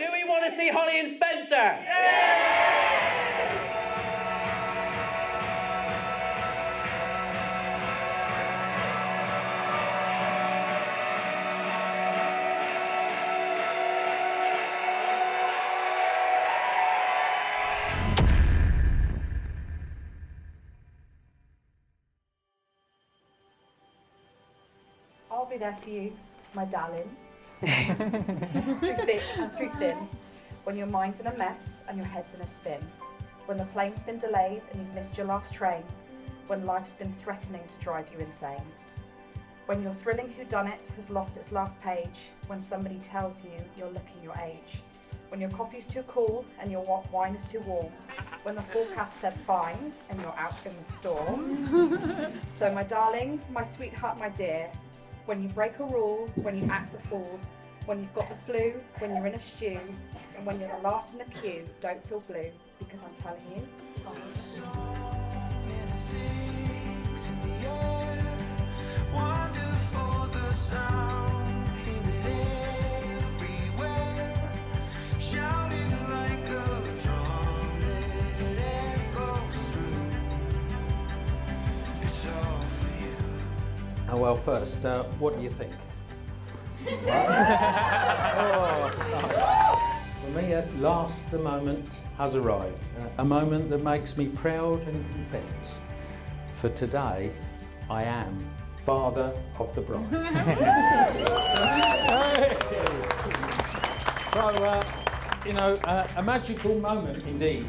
Do we want to see Holly and Spencer? Yeah! I'll be there for you, my darling. Through thick and through thin, when your mind's in a mess and your head's in a spin, when the plane's been delayed and you've missed your last train, when life's been threatening to drive you insane, when your thrilling whodunit has lost its last page, when somebody tells you you're looking your age, when your coffee's too cool and your wine is too warm, when the forecast said fine and you're out in the storm. So my darling, my sweetheart, my dear, when you break a rule, when you act the fool, when you've got the flu, when you're in a stew, and when you're the last in the queue, don't feel blue, because I'm telling you, Oh, well, first, what do you think? For me, at last, the moment has arrived. A moment that makes me proud and content. For today, I am father of the bride. So, a magical moment indeed.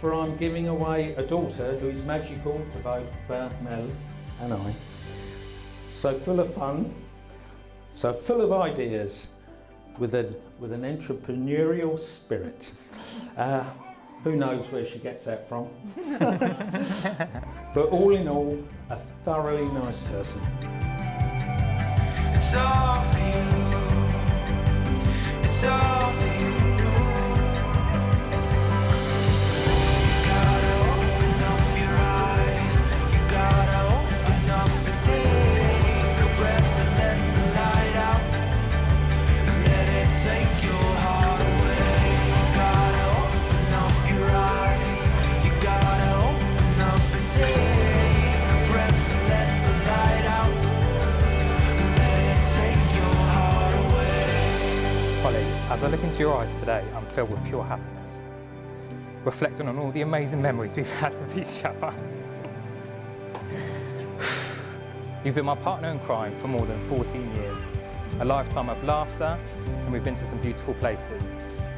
For I'm giving away a daughter who is magical to both Mel and I. So full of fun, so full of ideas, with an entrepreneurial spirit. Who knows where she gets that from? But all in all, a thoroughly nice person. It's all for you. It's all for you. As I look into your eyes today, I'm filled with pure happiness, reflecting on all the amazing memories we've had with each other. You've been my partner in crime for more than 14 years, a lifetime of laughter, and we've been to some beautiful places.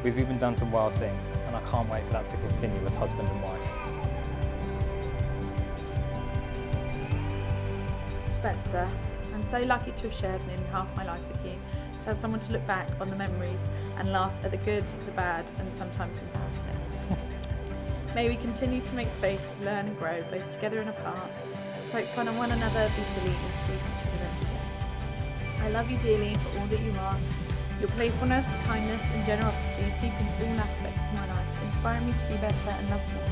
We've even done some wild things, and I can't wait for that to continue as husband and wife. Spencer, I'm so lucky to have shared nearly half my life with you, to have someone to look back on the memories and laugh at the good, the bad, and sometimes embarrassing. May we continue to make space to learn and grow, both together and apart, to poke fun on one another, be silly, and squeeze each other every day. I love you dearly for all that you are. Your playfulness, kindness, and generosity seep into all aspects of my life, inspiring me to be better and love more.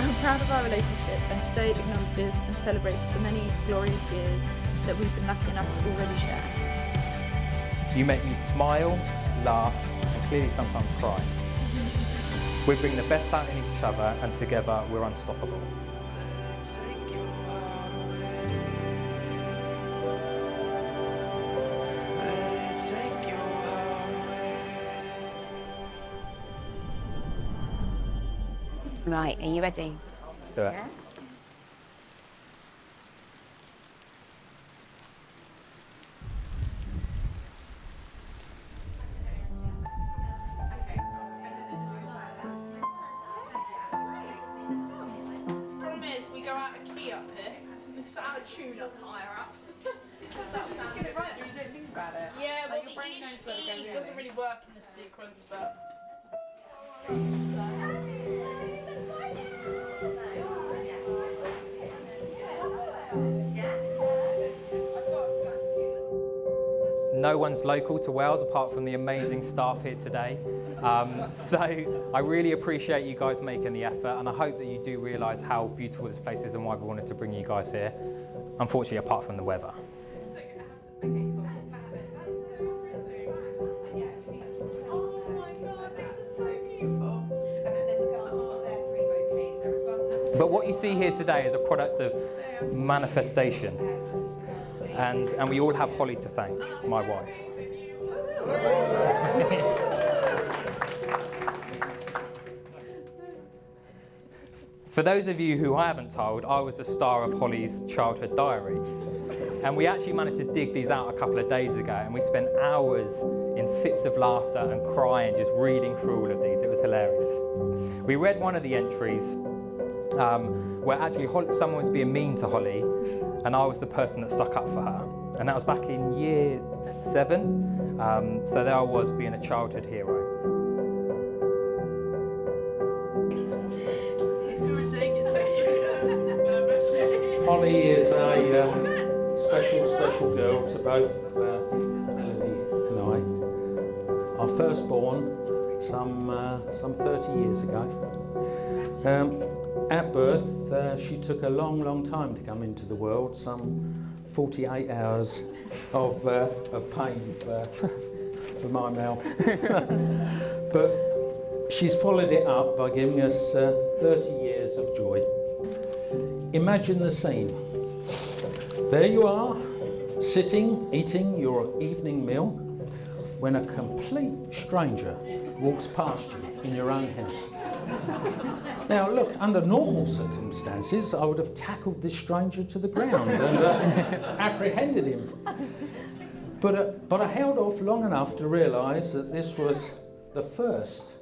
I'm proud of our relationship, and today acknowledges and celebrates the many glorious years that we've been lucky enough to already share. You make me smile, laugh, and clearly sometimes cry. We bring the best out in each other, and together we're unstoppable. Right, are you ready? Let's do it. Yeah. It's out of tune up higher up. Sometimes you just get it right when you don't think about it. Yeah, well, the E doesn't really work in this sequence, but. No one's local to Wales apart from the amazing staff here today. So I really appreciate you guys making the effort, and I hope that you do realise how beautiful this place is and why we wanted to bring you guys here. Unfortunately, apart from the weather. But what you see here today is a product of manifestation. And we all have Holly to thank, my wife. For those of you who I haven't told, I was the star of Holly's childhood diary. And we actually managed to dig these out a couple of days ago, and we spent hours in fits of laughter and crying just reading through all of these. It was hilarious. We read one of the entries where actually someone was being mean to Holly, and I was the person that stuck up for her. And that was back in year 7. So there I was being a childhood hero. Holly is a special girl to both Melanie and I. Our firstborn some 30 years ago. At birth, she took a long time to come into the world, some 48 hours of pain for my mouth. But she's followed it up by giving us 30 years of joy. Imagine the scene. There you are, sitting, eating your evening meal, when a complete stranger walks past you in your own house. Now look, under normal circumstances, I would have tackled this stranger to the ground and apprehended him. But I held off long enough to realise that this was the first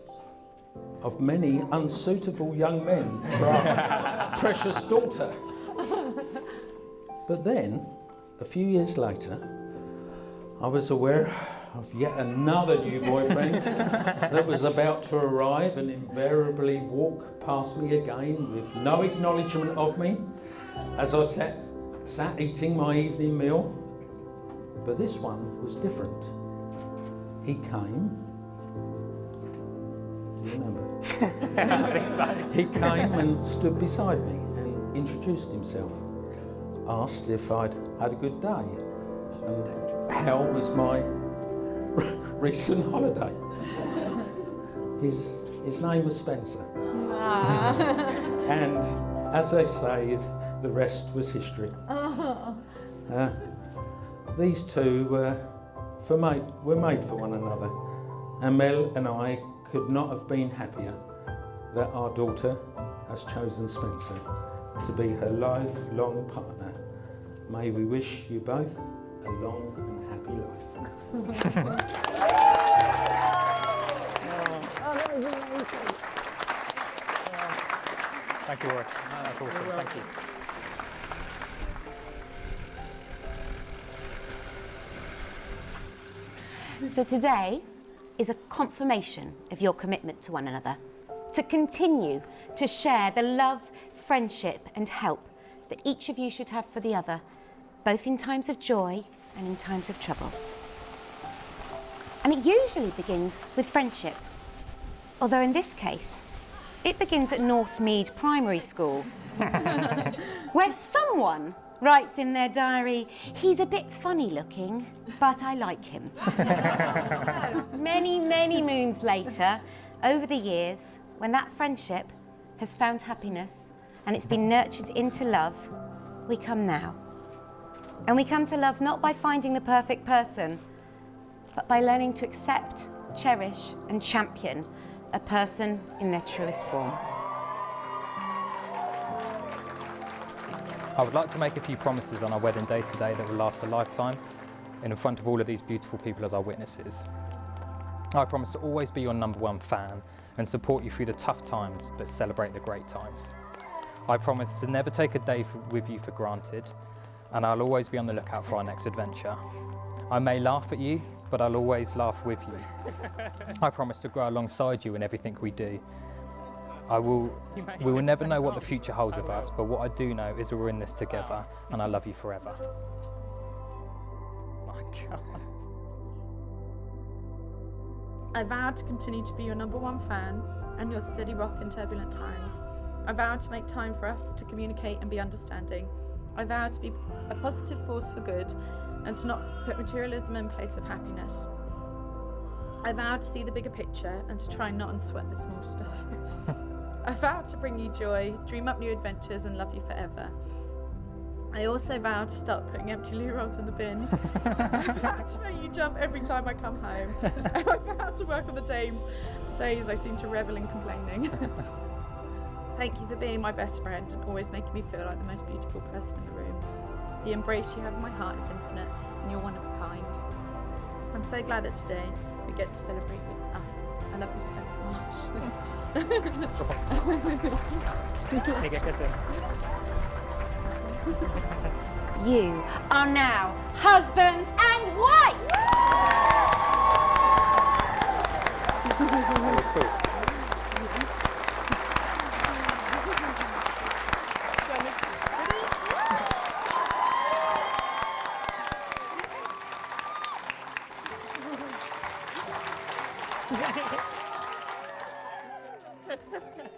of many unsuitable young men for our precious daughter. But then, a few years later, I was aware of yet another new boyfriend that was about to arrive and invariably walk past me again with no acknowledgement of me as I sat eating my evening meal. But this one was different. He came. Do you remember? I think so. He came and stood beside me and introduced himself. Asked if I'd had a good day and how was my recent holiday. His name was Spencer. And as they say, the rest was history. These two were made for one another, and Mel and I could not have been happier that our daughter has chosen Spencer to be her lifelong partner. May we wish you both a long and happy life. Thank you, Roy. That's awesome. Thank you. So today is a confirmation of your commitment to one another, to continue to share the love, friendship and help that each of you should have for the other, both in times of joy and in times of trouble. And it usually begins with friendship, although in this case, it begins at Northmead Primary School, where someone writes in their diary, "He's a bit funny looking, but I like him." Many moons later, over the years, when that friendship has found happiness and it's been nurtured into love, we come now. And we come to love not by finding the perfect person, but by learning to accept, cherish and champion a person in their truest form. I would like to make a few promises on our wedding day today that will last a lifetime in front of all of these beautiful people as our witnesses. I promise to always be your #1 fan and support you through the tough times, but celebrate the great times. I promise to never take a day with you for granted, and I'll always be on the lookout for our next adventure. I may laugh at you, but I'll always laugh with you. I promise to grow alongside you in everything we do. We will never know what the future holds of us, but what I do know is we're in this together, and I love you forever. My God. I vow to continue to be your #1 fan and your steady rock in turbulent times. I vow to make time for us to communicate and be understanding. I vow to be a positive force for good and to not put materialism in place of happiness. I vow to see the bigger picture and to try not and sweat the small stuff. I vow to bring you joy, dream up new adventures and love you forever. I also vow to start putting empty loo rolls in the bin. I vow to make you jump every time I come home. And I vow to work on the days I seem to revel in complaining. Thank you for being my best friend and always making me feel like the most beautiful person in the room. The embrace you have in my heart is infinite and you're one of a kind. I'm so glad that today we get to celebrate with us. I love you, Spencer. You are now husband and wife!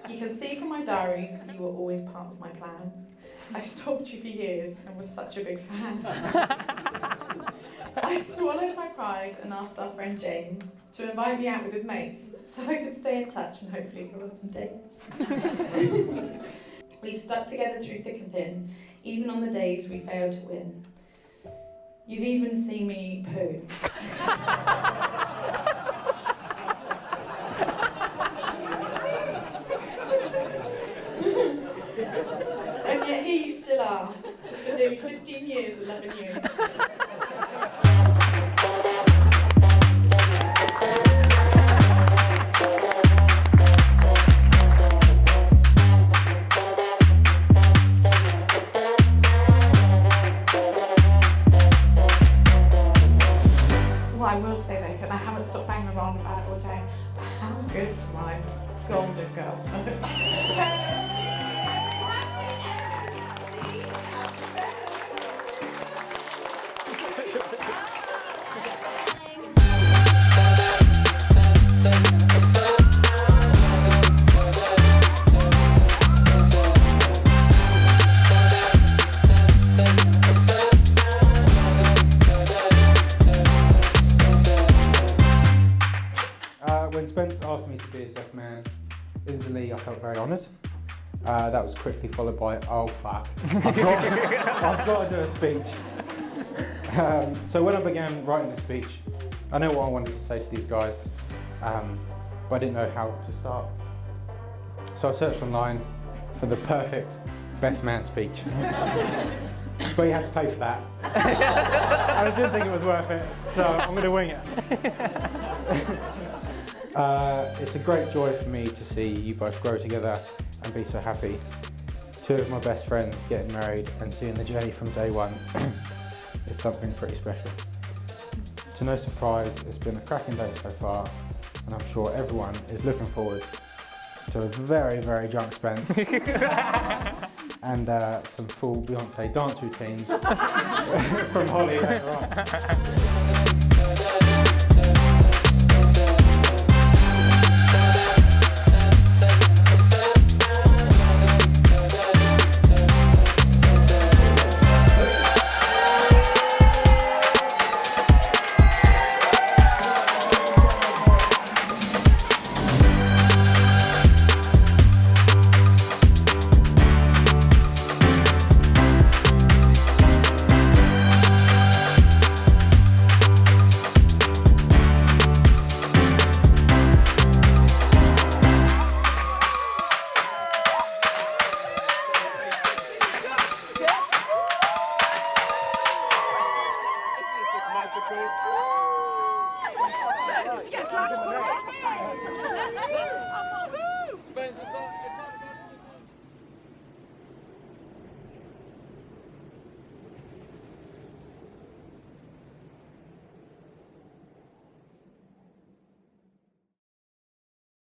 You can see from my diaries you were always part of my plan. I stalked you for years and was such a big fan. I swallowed my pride and asked our friend James to invite me out with his mates so I could stay in touch and hopefully go on some dates. We stuck together through thick and thin, even on the days we failed to win. You've even seen me poo. And yet here you still are. It's been nearly 15 years of loving you. What I will say though, and I haven't stopped banging around about it all day, but how good my golden girls look. When Spence asked me to be his best man, instantly I felt very honoured. That was quickly followed by, oh fuck, I've got to do a speech. So when I began writing the speech, I know what I wanted to say to these guys, but I didn't know how to start. So I searched online for the perfect best man speech. But you had to pay for that. And I didn't think it was worth it, so I'm going to wing it. It's a great joy for me to see you both grow together and be so happy. Two of my best friends getting married and seeing the journey from day one is something pretty special. To no surprise, it's been a cracking day so far, and I'm sure everyone is looking forward to a very, very drunk Spence and some full Beyonce dance routines from Holly later on. Spencer,